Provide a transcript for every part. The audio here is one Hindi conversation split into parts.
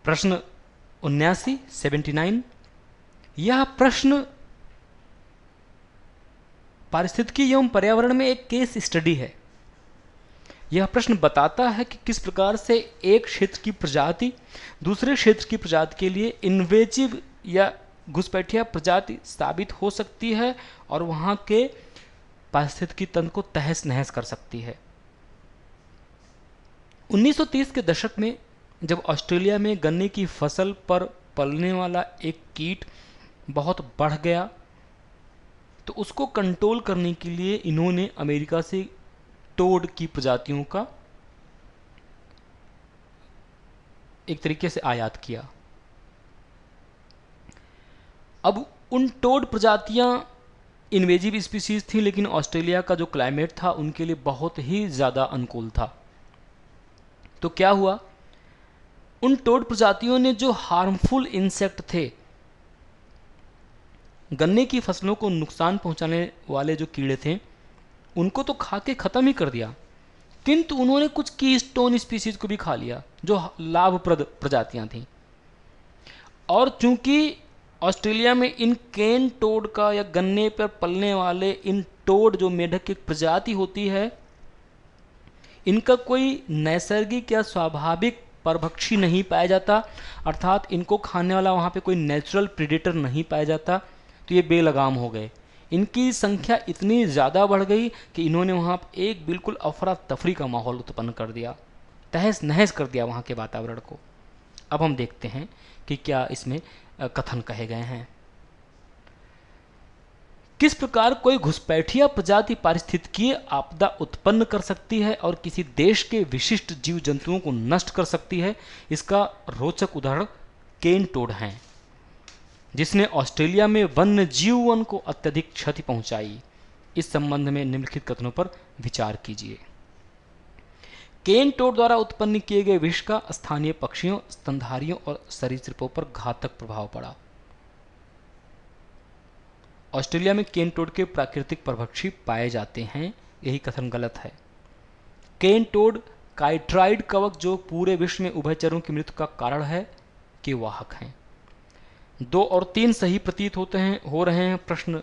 प्रश्न 79 यह प्रश्न पारिस्थितिकी एवं पर्यावरण में एक केस स्टडी है। यह प्रश्न बताता है कि किस प्रकार से एक क्षेत्र की प्रजाति दूसरे क्षेत्र की प्रजाति के लिए इन्वेजिव या घुसपैठिया प्रजाति साबित हो सकती है और वहां के पारिस्थितिकी तंत्र को तहस नहस कर सकती है। 1930 के दशक में जब ऑस्ट्रेलिया में गन्ने की फसल पर पलने वाला एक कीट बहुत बढ़ गया तो उसको कंट्रोल करने के लिए इन्होंने अमेरिका से टोड की प्रजातियों का एक तरीके से आयात किया। अब उन टोड प्रजातियां इन्वेजिव स्पीसीज थी, लेकिन ऑस्ट्रेलिया का जो क्लाइमेट था उनके लिए बहुत ही ज़्यादा अनुकूल था। तो क्या हुआ, उन टोड प्रजातियों ने जो हार्मफुल इंसेक्ट थे, गन्ने की फसलों को नुकसान पहुंचाने वाले जो कीड़े थे, उनको तो खा के ख़त्म ही कर दिया, किंतु उन्होंने कुछ कीस्टोन स्पीसीज को भी खा लिया जो लाभप्रद प्रजातियां थीं। और चूंकि ऑस्ट्रेलिया में इन केन टोड का या गन्ने पर पलने वाले इन टोड जो मेढक की प्रजाति होती है, इनका कोई नैसर्गिक या स्वाभाविक परभक्षी नहीं पाया जाता, अर्थात इनको खाने वाला वहाँ पे कोई नेचुरल प्रीडेटर नहीं पाया जाता, तो ये बेलगाम हो गए। इनकी संख्या इतनी ज़्यादा बढ़ गई कि इन्होंने वहाँ एक बिल्कुल अफरा तफरी का माहौल उत्पन्न कर दिया, तहस नहस कर दिया वहाँ के वातावरण को। अब हम देखते हैं कि क्या इसमें कथन कहे गए हैं। किस प्रकार कोई घुसपैठिया प्रजाति पारिस्थितिकीय आपदा उत्पन्न कर सकती है और किसी देश के विशिष्ट जीव जंतुओं को नष्ट कर सकती है, इसका रोचक उदाहरण केन टोड है, जिसने ऑस्ट्रेलिया में वन्य जीवन को अत्यधिक क्षति पहुंचाई। इस संबंध में निम्नलिखित कथनों पर विचार कीजिए। केन टोड द्वारा उत्पन्न किए गए विष का स्थानीय पक्षियों, स्तनधारियों और सरीसृपों पर घातक प्रभाव पड़ा। ऑस्ट्रेलिया में केन टोड के प्राकृतिक परभक्षी पाए जाते हैं, यही कथन गलत है। केन टोड काइट्राइड कवक जो पूरे विश्व में उभयचरों की मृत्यु का कारण है के वाहक हैं। 2 और 3 सही प्रतीत हो रहे हैं। प्रश्न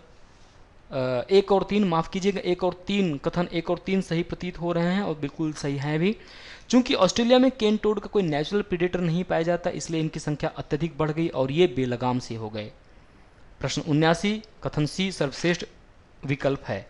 1 और 3 माफ कीजिएगा, 1 और 3 कथन 1 और 3 सही प्रतीत हो रहे हैं और बिल्कुल सही हैं भी। चूंकि ऑस्ट्रेलिया में केन टोड का कोई नेचुरल प्रीडेटर नहीं पाया जाता, इसलिए इनकी संख्या अत्यधिक बढ़ गई और ये बेलगाम से हो गए। प्रश्न 79 कथन सी सर्वश्रेष्ठ विकल्प है।